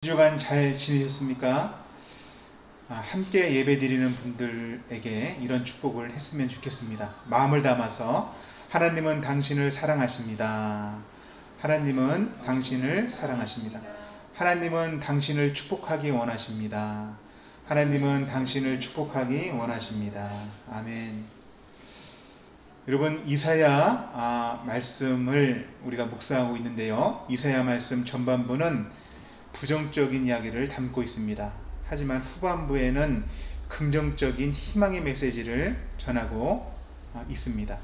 주간 잘 지내셨습니까? 함께 예배 드리는 분들에게 이런 축복을 했으면 좋겠습니다. 마음을 담아서 하나님은 당신을 사랑하십니다. 하나님은 당신을 사랑하십니다. 하나님은 당신을 축복하기 원하십니다. 하나님은 당신을 축복하기 원하십니다. 아멘. 여러분, 이사야 말씀을 우리가 묵상하고 있는데요. 이사야 말씀 전반부는 부정적인 이야기를 담고 있습니다. 하지만 후반부에는 긍정적인 희망의 메시지를 전하고 있습니다.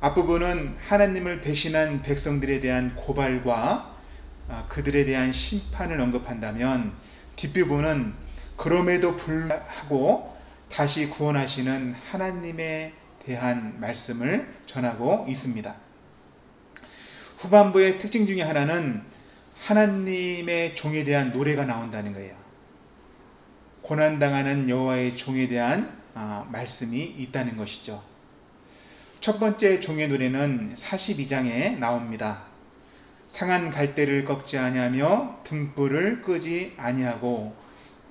앞부분은 하나님을 배신한 백성들에 대한 고발과 그들에 대한 심판을 언급한다면, 뒷부분은 그럼에도 불구하고 다시 구원하시는 하나님에 대한 말씀을 전하고 있습니다. 후반부의 특징 중에 하나는 하나님의 종에 대한 노래가 나온다는 거예요. 고난당하는 여호와의 종에 대한 말씀이 있다는 것이죠. 첫 번째 종의 노래는 42장에 나옵니다. 상한 갈대를 꺾지 아니하며 등불을 끄지 아니하고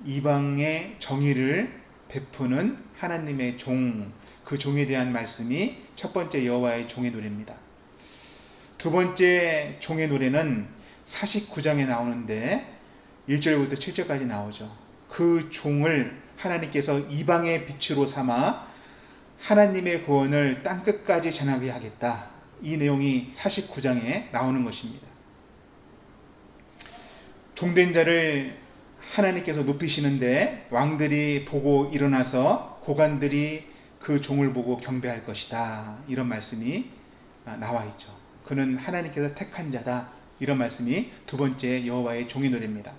이방의 정의를 베푸는 하나님의 종, 그 종에 대한 말씀이 첫 번째 여호와의 종의 노래입니다. 두 번째 종의 노래는 49장에 나오는데 1절부터 7절까지 나오죠. 그 종을 하나님께서 이방의 빛으로 삼아 하나님의 구원을 땅끝까지 전하게 하겠다. 이 내용이 49장에 나오는 것입니다. 종된 자를 하나님께서 높이시는데 왕들이 보고 일어나서 고관들이 그 종을 보고 경배할 것이다. 이런 말씀이 나와 있죠. 그는 하나님께서 택한 자다. 이런 말씀이 두 번째 여호와의 종의 노래입니다.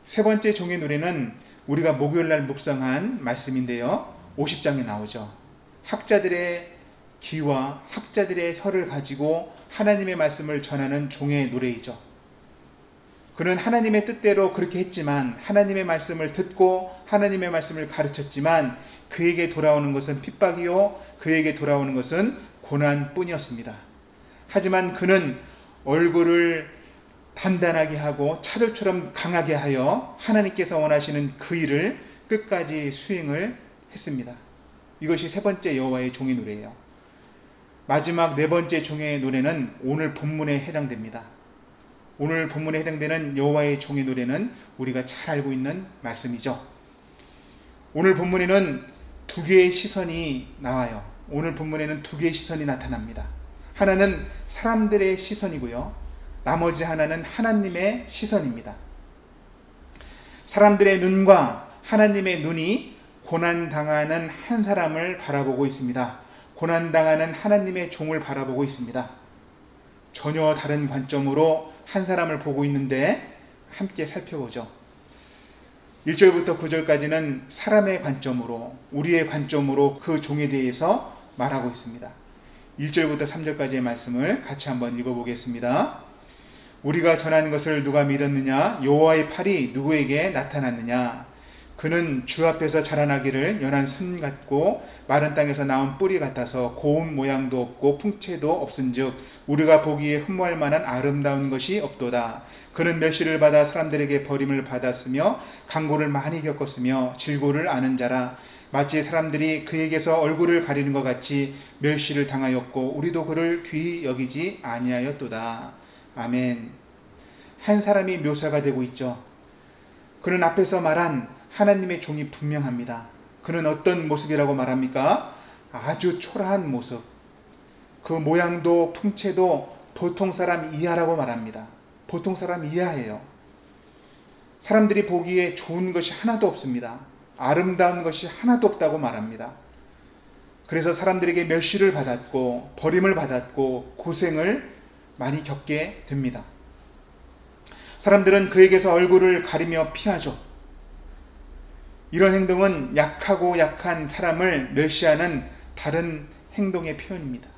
세 번째 종의 노래는 우리가 목요일날 묵상한 말씀인데요. 50장에 나오죠. 학자들의 귀와 학자들의 혀를 가지고 하나님의 말씀을 전하는 종의 노래이죠. 그는 하나님의 뜻대로 그렇게 했지만, 하나님의 말씀을 듣고 하나님의 말씀을 가르쳤지만 그에게 돌아오는 것은 핍박이요 그에게 돌아오는 것은 고난뿐이었습니다. 하지만 그는 얼굴을 단단하게 하고 차돌처럼 강하게 하여 하나님께서 원하시는 그 일을 끝까지 수행을 했습니다. 이것이 세 번째 여호와의 종의 노래예요. 마지막 네 번째 종의 노래는 오늘 본문에 해당됩니다. 오늘 본문에 해당되는 여호와의 종의 노래는 우리가 잘 알고 있는 말씀이죠. 오늘 본문에는 두 개의 시선이 나와요. 오늘 본문에는 두 개의 시선이 나타납니다. 하나는 사람들의 시선이고요. 나머지 하나는 하나님의 시선입니다. 사람들의 눈과 하나님의 눈이 고난당하는 한 사람을 바라보고 있습니다. 고난당하는 하나님의 종을 바라보고 있습니다. 전혀 다른 관점으로 한 사람을 보고 있는데 함께 살펴보죠. 1절부터 9절까지는 사람의 관점으로, 우리의 관점으로 그 종에 대해서 말하고 있습니다. 1절부터 3절까지의 말씀을 같이 한번 읽어보겠습니다. 우리가 전하는 것을 누가 믿었느냐? 여호와의 팔이 누구에게 나타났느냐? 그는 주 앞에서 자라나기를 연한 순 같고 마른 땅에서 나온 뿌리 같아서 고운 모양도 없고 풍채도 없은즉 우리가 보기에 흠모할 만한 아름다운 것이 없도다. 그는 멸시를 받아 사람들에게 버림을 받았으며 강고를 많이 겪었으며 질고를 아는 자라. 마치 사람들이 그에게서 얼굴을 가리는 것 같이 멸시를 당하였고 우리도 그를 귀히 여기지 아니하였도다. 아멘. 한 사람이 묘사가 되고 있죠. 그는 앞에서 말한 하나님의 종이 분명합니다. 그는 어떤 모습이라고 말합니까? 아주 초라한 모습. 그 모양도 풍채도 보통 사람 이하라고 말합니다. 보통 사람 이하예요. 사람들이 보기에 좋은 것이 하나도 없습니다. 아름다운 것이 하나도 없다고 말합니다. 그래서 사람들에게 멸시를 받았고 버림을 받았고 고생을 많이 겪게 됩니다. 사람들은 그에게서 얼굴을 가리며 피하죠. 이런 행동은 약하고 약한 사람을 멸시하는 다른 행동의 표현입니다.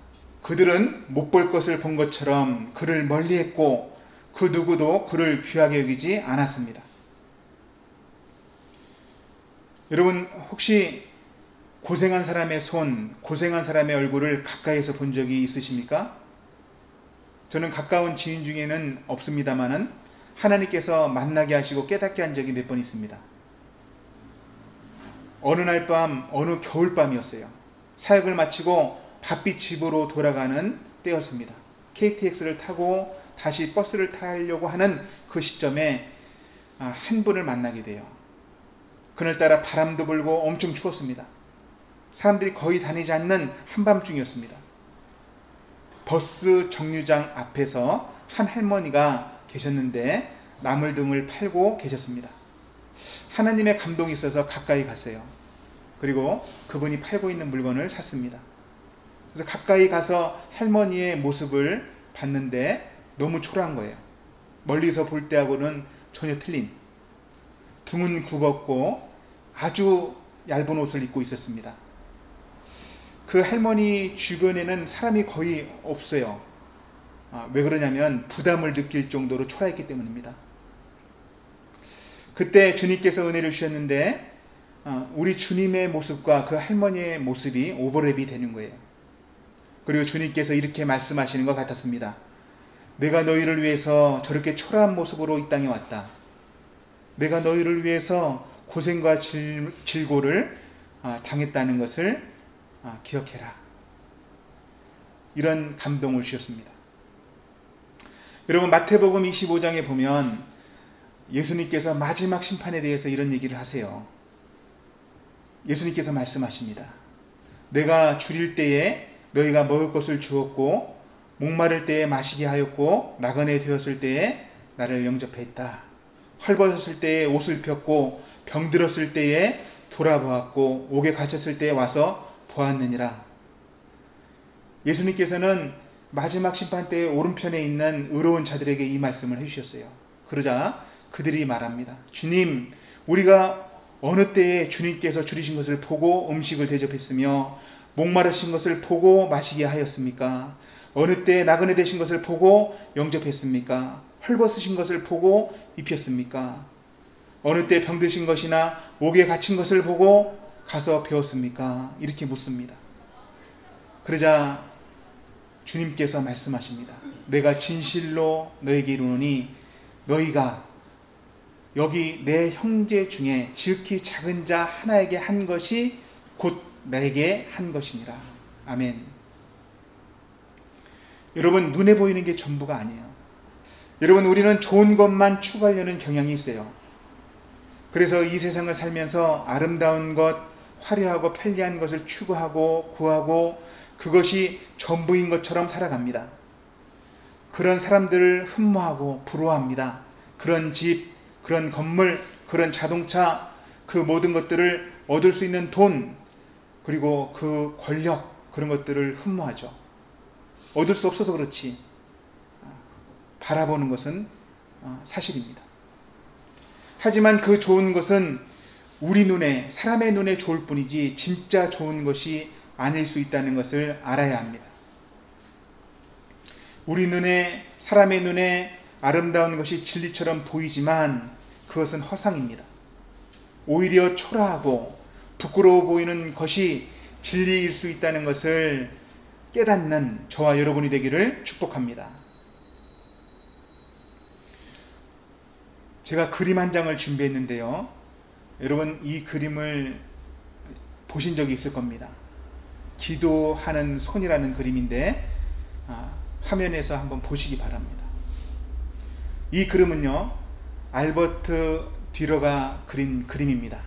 그들은 못 볼 것을 본 것처럼 그를 멀리했고 그 누구도 그를 귀하게 여기지 않았습니다. 여러분, 혹시 고생한 사람의 손, 고생한 사람의 얼굴을 가까이에서 본 적이 있으십니까? 저는 가까운 지인 중에는 없습니다만은 하나님께서 만나게 하시고 깨닫게 한 적이 몇 번 있습니다. 어느 날 밤, 어느 겨울밤이었어요. 사역을 마치고 바삐 집으로 돌아가는 때였습니다. KTX를 타고 다시 버스를 타려고 하는 그 시점에 한 분을 만나게 돼요. 그날따라 바람도 불고 엄청 추웠습니다. 사람들이 거의 다니지 않는 한밤중이었습니다. 버스 정류장 앞에서 한 할머니가 계셨는데 나물등을 팔고 계셨습니다. 하나님의 감동이 있어서 가까이 갔어요. 그리고 그분이 팔고 있는 물건을 샀습니다. 그래서 가까이 가서 할머니의 모습을 봤는데 너무 초라한 거예요. 멀리서 볼 때하고는 전혀 틀린, 등은 굽었고 아주 얇은 옷을 입고 있었습니다. 그 할머니 주변에는 사람이 거의 없어요. 왜 그러냐면 부담을 느낄 정도로 초라했기 때문입니다. 그때 주님께서 은혜를 주셨는데 우리 주님의 모습과 그 할머니의 모습이 오버랩이 되는 거예요. 그리고 주님께서 이렇게 말씀하시는 것 같았습니다. 내가 너희를 위해서 저렇게 초라한 모습으로 이 땅에 왔다. 내가 너희를 위해서 고생과 질고를 당했다는 것을 기억해라. 이런 감동을 주셨습니다. 여러분, 마태복음 25장에 보면 예수님께서 마지막 심판에 대해서 이런 얘기를 하세요. 예수님께서 말씀하십니다. 내가 줄일 때에 너희가 먹을 것을 주었고 목마를 때에 마시게 하였고 나그네 되었을 때에 나를 영접했다. 헐벗었을 때에 옷을 폈고 병들었을 때에 돌아보았고 옥에 갇혔을 때에 와서 보았느니라. 예수님께서는 마지막 심판 때의 오른편에 있는 의로운 자들에게 이 말씀을 해주셨어요. 그러자 그들이 말합니다. 주님, 우리가 어느 때에 주님께서 줄이신 것을 보고 음식을 대접했으며 목마르신 것을 보고 마시게 하였습니까? 어느 때에 나그네 되신 것을 보고 영접했습니까? 헐벗으신 것을 보고 입혔습니까? 어느 때 병드신 것이나 옥에 갇힌 것을 보고 가서 배웠습니까? 이렇게 묻습니다. 그러자 주님께서 말씀하십니다. 내가 진실로 너에게 이르노니 너희가 여기 내 형제 중에 지극히 작은 자 하나에게 한 것이 곧 나에게 한 것이니라. 아멘. 여러분, 눈에 보이는 게 전부가 아니에요. 여러분, 우리는 좋은 것만 추구하려는 경향이 있어요. 그래서 이 세상을 살면서 아름다운 것, 화려하고 편리한 것을 추구하고 구하고 그것이 전부인 것처럼 살아갑니다. 그런 사람들을 흠모하고 부러워합니다. 그런 집, 그런 건물, 그런 자동차, 그 모든 것들을 얻을 수 있는 돈, 그리고 그 권력, 그런 것들을 흠모하죠. 얻을 수 없어서 그렇지 바라보는 것은 사실입니다. 하지만 그 좋은 것은 우리 눈에, 사람의 눈에 좋을 뿐이지 진짜 좋은 것이 아닐 수 있다는 것을 알아야 합니다. 우리 눈에, 사람의 눈에 아름다운 것이 진리처럼 보이지만 그것은 허상입니다. 오히려 초라하고 부끄러워 보이는 것이 진리일 수 있다는 것을 깨닫는 저와 여러분이 되기를 축복합니다. 제가 그림 한 장을 준비했는데요. 여러분, 이 그림을 보신 적이 있을 겁니다. 기도하는 손이라는 그림인데 화면에서 한번 보시기 바랍니다. 이 그림은요, 알버트 듀러가 그린 그림입니다.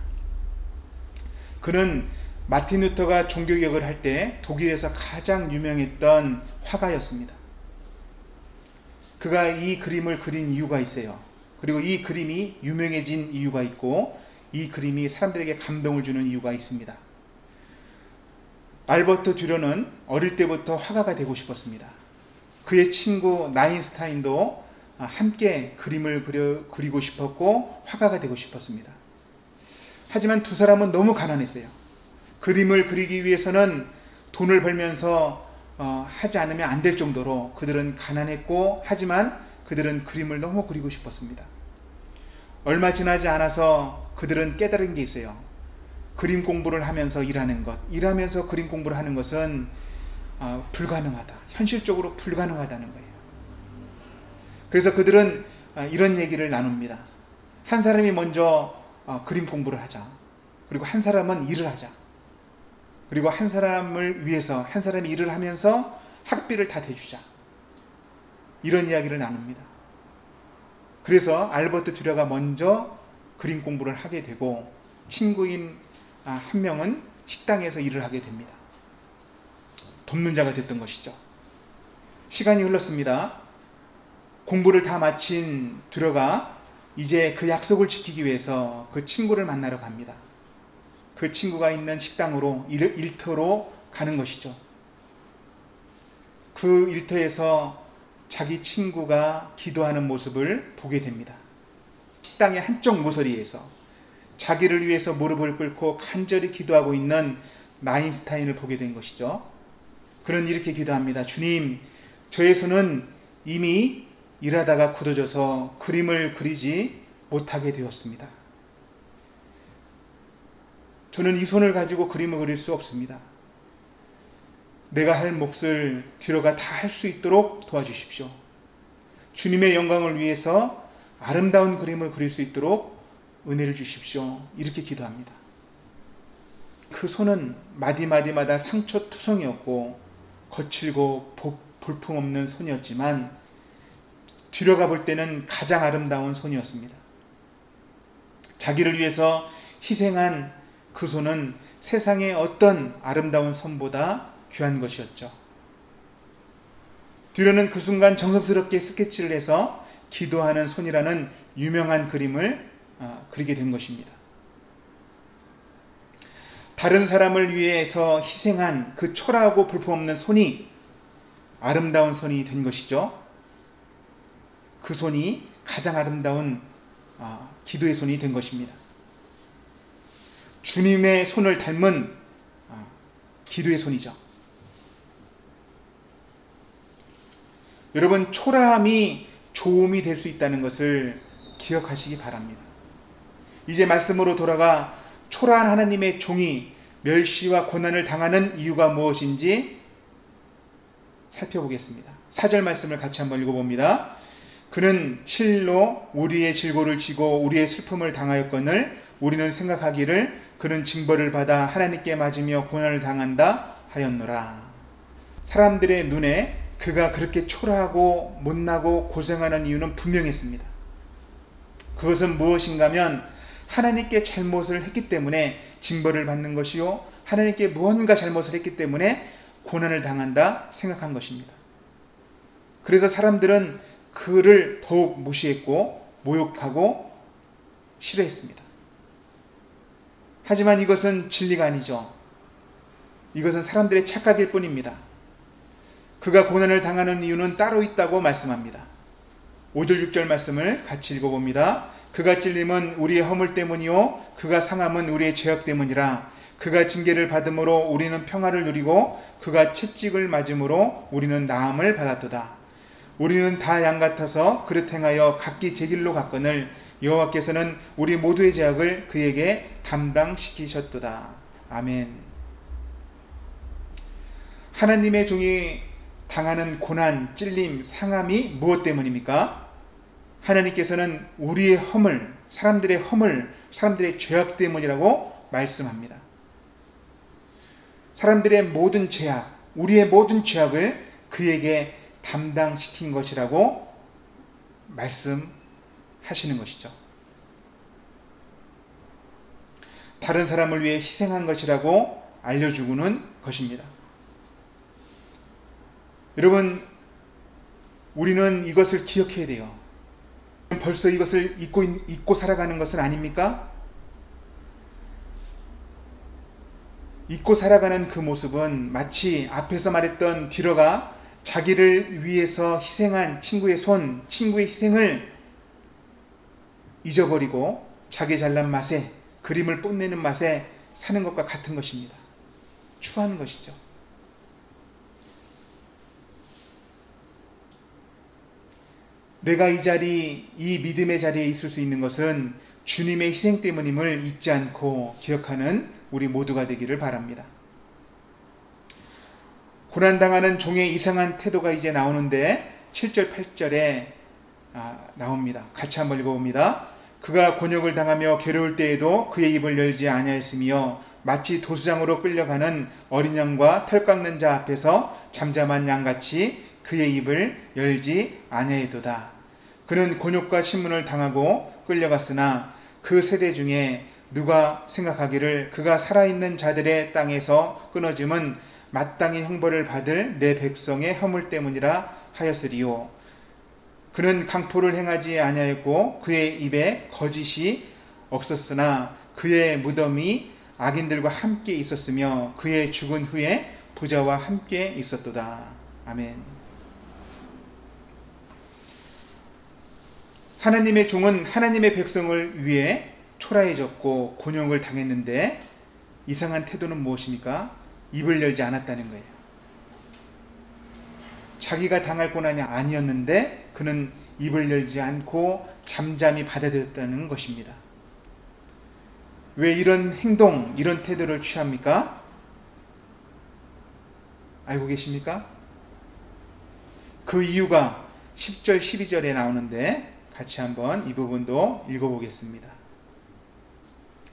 그는 마틴 루터가 종교개혁을 할 때 독일에서 가장 유명했던 화가였습니다. 그가 이 그림을 그린 이유가 있어요. 그리고 이 그림이 유명해진 이유가 있고 이 그림이 사람들에게 감동을 주는 이유가 있습니다. 알버트 듀러는 어릴 때부터 화가가 되고 싶었습니다. 그의 친구 나인스타인도 함께 그림을 그리고 싶었고 화가가 되고 싶었습니다. 하지만 두 사람은 너무 가난했어요. 그림을 그리기 위해서는 돈을 벌면서 하지 않으면 안 될 정도로 그들은 가난했고, 하지만 그들은 그림을 너무 그리고 싶었습니다. 얼마 지나지 않아서 그들은 깨달은 게 있어요. 그림 공부를 하면서 일하는 것, 일하면서 그림 공부를 하는 것은 불가능하다. 현실적으로 불가능하다는 거예요. 그래서 그들은 이런 얘기를 나눕니다. 한 사람이 먼저 그림 공부를 하자. 그리고 한 사람은 일을 하자. 그리고 한 사람을 위해서 한 사람이 일을 하면서 학비를 다 대주자. 이런 이야기를 나눕니다. 그래서 알버트 듀라가 먼저 그림 공부를 하게 되고 친구인 한 명은 식당에서 일을 하게 됩니다. 돕는 자가 됐던 것이죠. 시간이 흘렀습니다. 공부를 다 마친 듀라가 이제 그 약속을 지키기 위해서 그 친구를 만나러 갑니다. 그 친구가 있는 식당으로 일터로 가는 것이죠. 그 일터에서 자기 친구가 기도하는 모습을 보게 됩니다. 식당의 한쪽 모서리에서 자기를 위해서 무릎을 꿇고 간절히 기도하고 있는 나인스타인을 보게 된 것이죠. 그는 이렇게 기도합니다. 주님, 저의 손은 이미 일하다가 굳어져서 그림을 그리지 못하게 되었습니다. 저는 이 손을 가지고 그림을 그릴 수 없습니다. 내가 할 몫을 듀라가 다 할 수 있도록 도와주십시오. 주님의 영광을 위해서 아름다운 그림을 그릴 수 있도록 은혜를 주십시오. 이렇게 기도합니다. 그 손은 마디마디마다 상처투성이었고 거칠고 볼품없는 손이었지만 듀라가 볼 때는 가장 아름다운 손이었습니다. 자기를 위해서 희생한 그 손은 세상의 어떤 아름다운 손보다 귀한 것이었죠. 듀라는 그 순간 정성스럽게 스케치를 해서 기도하는 손이라는 유명한 그림을 그리게 된 것입니다. 다른 사람을 위해서 희생한 그 초라하고 볼품없는 손이 아름다운 손이 된 것이죠. 그 손이 가장 아름다운 기도의 손이 된 것입니다. 주님의 손을 닮은 기도의 손이죠. 여러분, 초라함이 좋음이 될 수 있다는 것을 기억하시기 바랍니다. 이제 말씀으로 돌아가 초라한 하나님의 종이 멸시와 고난을 당하는 이유가 무엇인지 살펴보겠습니다. 4절 말씀을 같이 한번 읽어봅니다. 그는 실로 우리의 질고를 지고 우리의 슬픔을 당하였거늘 우리는 생각하기를 그는 징벌을 받아 하나님께 맞으며 고난을 당한다 하였노라. 사람들의 눈에 그가 그렇게 초라하고 못나고 고생하는 이유는 분명했습니다. 그것은 무엇인가 하면 하나님께 잘못을 했기 때문에 징벌을 받는 것이요, 하나님께 무언가 잘못을 했기 때문에 고난을 당한다 생각한 것입니다. 그래서 사람들은 그를 더욱 무시했고 모욕하고 싫어했습니다. 하지만 이것은 진리가 아니죠. 이것은 사람들의 착각일 뿐입니다. 그가 고난을 당하는 이유는 따로 있다고 말씀합니다. 5절 6절 말씀을 같이 읽어봅니다. 그가 찔림은 우리의 허물 때문이요 그가 상함은 우리의 죄악 때문이라. 그가 징계를 받음으로 우리는 평화를 누리고 그가 채찍을 맞음으로 우리는 나음을 받았도다. 우리는 다 양 같아서 그릇 행하여 각기 제 길로 갔거늘 여호와께서는 우리 모두의 죄악을 그에게 담당시키셨도다. 아멘. 하나님의 종이 당하는 고난, 찔림, 상함이 무엇 때문입니까? 하나님께서는 우리의 허물, 사람들의 죄악 때문이라고 말씀합니다. 사람들의 모든 죄악, 우리의 모든 죄악을 그에게 담당시킨 것이라고 말씀하시는 것이죠. 다른 사람을 위해 희생한 것이라고 알려주고는 것입니다. 여러분, 우리는 이것을 기억해야 돼요. 벌써 이것을 잊고 살아가는 것은 아닙니까? 잊고 살아가는 그 모습은 마치 앞에서 말했던 듀라가 자기를 위해서 희생한 친구의 손, 친구의 희생을 잊어버리고 자기 잘난 맛에, 그림을 뽐내는 맛에 사는 것과 같은 것입니다. 추한 것이죠. 내가 이 믿음의 자리에 있을 수 있는 것은 주님의 희생 때문임을 잊지 않고 기억하는 우리 모두가 되기를 바랍니다. 고난당하는 종의 이상한 태도가 이제 나오는데 7절 8절에 나옵니다. 같이 한번 읽어봅니다. 그가 곤욕을 당하며 괴로울 때에도 그의 입을 열지 아니하였으며 마치 도수장으로 끌려가는 어린 양과 털 깎는 자 앞에서 잠잠한 양같이 그의 입을 열지 아니하였도다. 그는 곤욕과 신문을 당하고 끌려갔으나 그 세대 중에 누가 생각하기를 그가 살아있는 자들의 땅에서 끊어짐은 마땅히 형벌을 받을 내 백성의 허물 때문이라 하였으리요. 그는 강포를 행하지 아니하였고 그의 입에 거짓이 없었으나 그의 무덤이 악인들과 함께 있었으며 그의 죽은 후에 부자와 함께 있었도다. 아멘. 하나님의 종은 하나님의 백성을 위해 초라해졌고 곤욕을 당했는데 이상한 태도는 무엇입니까? 입을 열지 않았다는 거예요. 자기가 당할 고난이 아니었는데 그는 입을 열지 않고 잠잠히 받아들였다는 것입니다. 왜 이런 행동, 이런 태도를 취합니까? 알고 계십니까? 그 이유가 10절, 12절에 나오는데 같이 한번 이 부분도 읽어보겠습니다.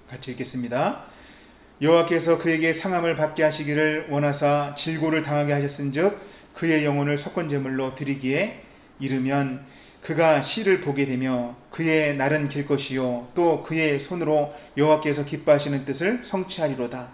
같이 읽겠습니다. 여호와께서 그에게 상함을 받게 하시기를 원하사 질고를 당하게 하셨은즉 그의 영혼을 속건제물로 드리기에 이르면 그가 씨를 보게 되며 그의 날은 길 것이요 또 그의 손으로 여호와께서 기뻐하시는 뜻을 성취하리로다.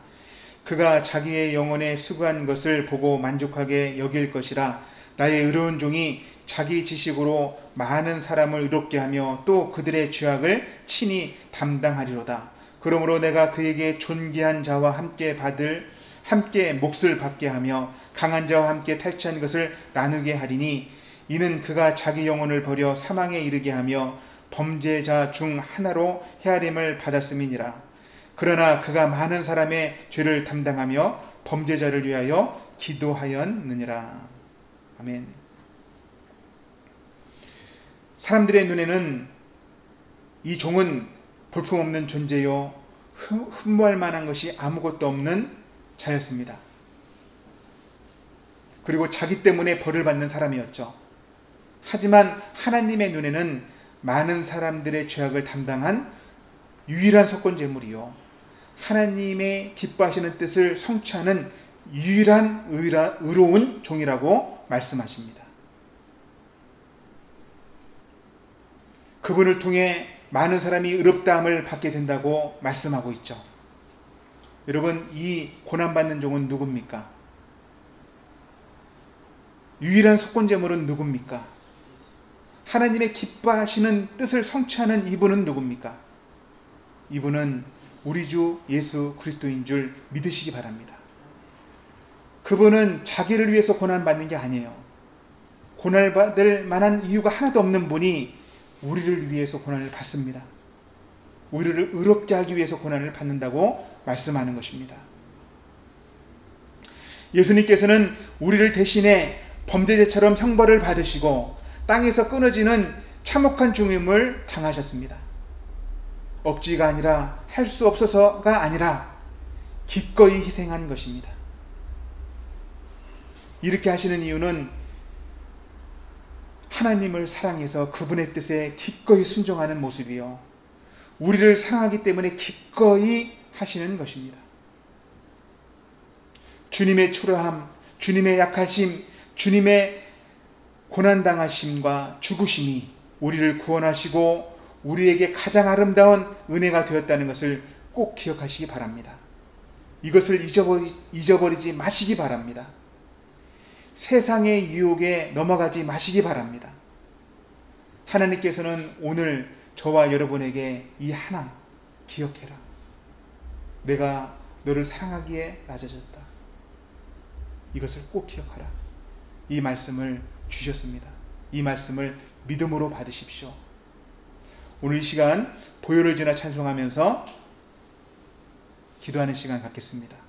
그가 자기의 영혼에 수고한 것을 보고 만족하게 여길 것이라. 나의 의로운 종이 자기 지식으로 많은 사람을 의롭게 하며 또 그들의 죄악을 친히 담당하리로다. 그러므로 내가 그에게 존귀한 자와 함께 몫을 받게 하며 강한 자와 함께 탈취한 것을 나누게 하리니 이는 그가 자기 영혼을 버려 사망에 이르게 하며 범죄자 중 하나로 헤아림을 받았음이니라. 그러나 그가 많은 사람의 죄를 담당하며 범죄자를 위하여 기도하였느니라. 아멘. 사람들의 눈에는 이 종은 볼품없는 존재요 흠모할 만한 것이 아무것도 없는 자였습니다. 그리고 자기 때문에 벌을 받는 사람이었죠. 하지만 하나님의 눈에는 많은 사람들의 죄악을 담당한 유일한 속건제물이요 하나님의 기뻐하시는 뜻을 성취하는 유일한 의로운 종이라고 말씀하십니다. 그분을 통해 많은 사람이 의롭다함을 받게 된다고 말씀하고 있죠. 여러분, 이 고난받는 종은 누굽니까? 유일한 속건제물은 누굽니까? 하나님의 기뻐하시는 뜻을 성취하는 이분은 누굽니까? 이분은 우리 주 예수 그리스도인 줄 믿으시기 바랍니다. 그분은 자기를 위해서 고난받는 게 아니에요. 고난받을 만한 이유가 하나도 없는 분이 우리를 위해서 고난을 받습니다. 우리를 의롭게 하기 위해서 고난을 받는다고 말씀하는 것입니다. 예수님께서는 우리를 대신해 범죄자처럼 형벌을 받으시고 땅에서 끊어지는 참혹한 죽음을 당하셨습니다. 억지가 아니라 할 수 없어서가 아니라 기꺼이 희생한 것입니다. 이렇게 하시는 이유는 하나님을 사랑해서 그분의 뜻에 기꺼이 순종하는 모습이요 우리를 사랑하기 때문에 기꺼이 하시는 것입니다. 주님의 초라함, 주님의 약하심, 주님의 고난당하심과 죽으심이 우리를 구원하시고 우리에게 가장 아름다운 은혜가 되었다는 것을 꼭 기억하시기 바랍니다. 이것을 잊어버리지 마시기 바랍니다. 세상의 유혹에 넘어가지 마시기 바랍니다. 하나님께서는 오늘 저와 여러분에게 이 하나 기억해라. 내가 너를 사랑하기에 낮아졌다. 이것을 꼭 기억하라. 이 말씀을 주셨습니다. 이 말씀을 믿음으로 받으십시오. 오늘 이 시간 보혈을 지나 찬송하면서 기도하는 시간 갖겠습니다.